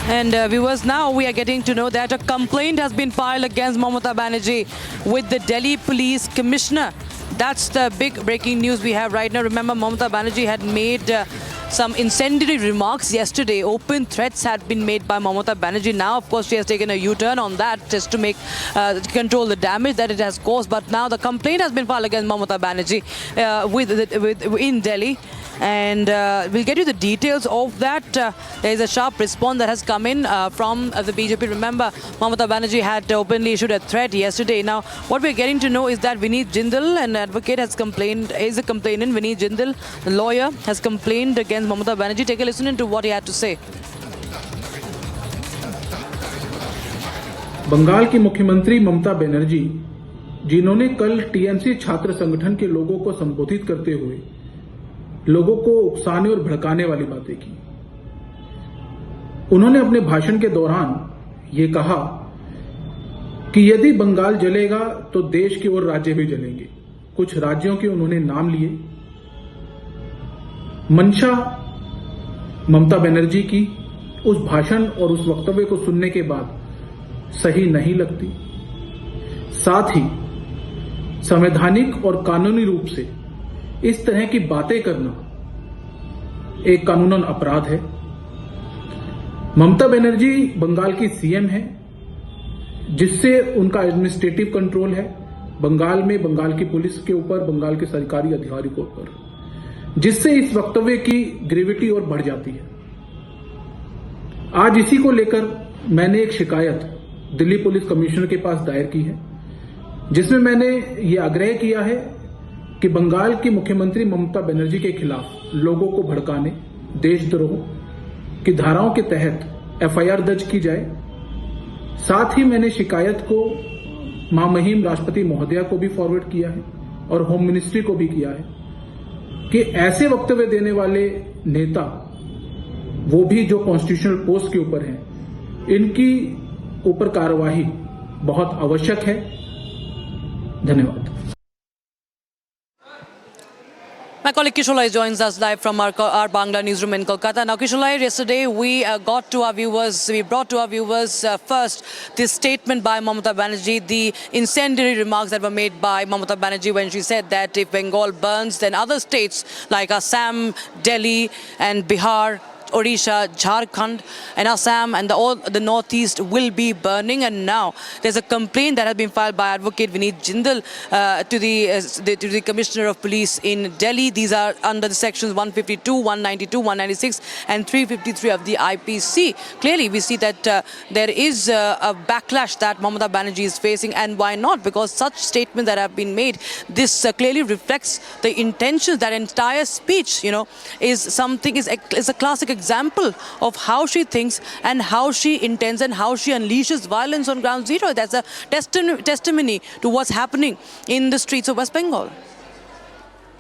And viewers, now we are getting to know that a complaint has been filed against Mamata Banerjee with the Delhi Police Commissioner. That's the big breaking news we have right now. Remember, Mamata Banerjee had made some incendiary remarks yesterday. Open threats had been made by Mamata Banerjee. Now, of course, she has taken a U-turn on that just to make control the damage that it has caused. But now the complaint has been filed against Mamata Banerjee in Delhi. And we'll get you the details of that. There is a sharp response that has come in from the BJP. Remember, Mamata Banerjee had openly issued a threat yesterday. Now, what we're getting to know is that Vineet Jindal, an advocate, is a complainant. Vineet Jindal, the lawyer, has complained against Mamata Banerjee. Take a listen into what he had to say. Bengal की मुख्यमंत्री ममता बनर्जी, जिन्होंने कल TMC छात्र संगठन के लोगों को संबोधित करते हुए लोगों को उकसाने और भड़काने वाली बातें की। उन्होंने अपने भाषण के दौरान ये कहा कि यदि बंगाल जलेगा तो देश के और राज्य भी जलेंगे। कुछ राज्यों के उन्होंने नाम लिए। मंशा ममता बनर्जी की उस भाषण और उस वक्तव्य को सुनने के बाद सही नहीं लगती। साथ ही संवैधानिक और कानूनी रूप से इस तरह की बातें करना एक कानूनन अपराध है। ममता बनर्जी बंगाल की सीएम है, जिससे उनका एडमिनिस्ट्रेटिव कंट्रोल है बंगाल में, बंगाल की पुलिस के ऊपर, बंगाल के सरकारी अधिकारियों के ऊपर, जिससे इस वक्तव्य की ग्रेविटी और बढ़ जाती है। आज इसी को लेकर मैंने एक शिकायत दिल्ली पुलिस कमिश्नर के पास दायर की है, जिसमें मैंने ये आग्रह किया है कि बंगाल की मुख्यमंत्री ममता बनर्जी के खिलाफ लोगों को भड़काने, देशद्रोह की धाराओं के तहत एफआईआर दर्ज की जाए। साथ ही मैंने शिकायत को महामहिम राष्ट्रपति महोदया को भी फॉरवर्ड किया है और होम मिनिस्ट्री को भी किया है कि ऐसे वक्तव्य देने वाले नेता, वो भी जो कॉन्स्टिट्यूशनल पोस्ट के ऊपर हैं, इनकी ऊपर कार्यवाही बहुत आवश्यक है। धन्यवाद। My colleague Kisholai joins us live from our Bangla newsroom in Kolkata. Now, Kisholai, yesterday we brought to our viewers first this statement by Mamata Banerjee, the incendiary remarks that were made by Mamata Banerjee when she said that if Bengal burns, then other states like Assam, Delhi and Bihar, Odisha, Jharkhand and Assam and all the northeast will be burning. And now there's a complaint that has been filed by Advocate Vineet Jindal to the Commissioner of Police in Delhi. These are under the sections 152, 192, 196 and 353 of the IPC. Clearly we see that there is a backlash that Mamata Banerjee is facing, and why not? Because such statements that have been made, this clearly reflects the intentions. That entire speech, is a classic example of how she thinks and how she intends and how she unleashes violence on ground zero. That's a testimony to what's happening in the streets of West Bengal.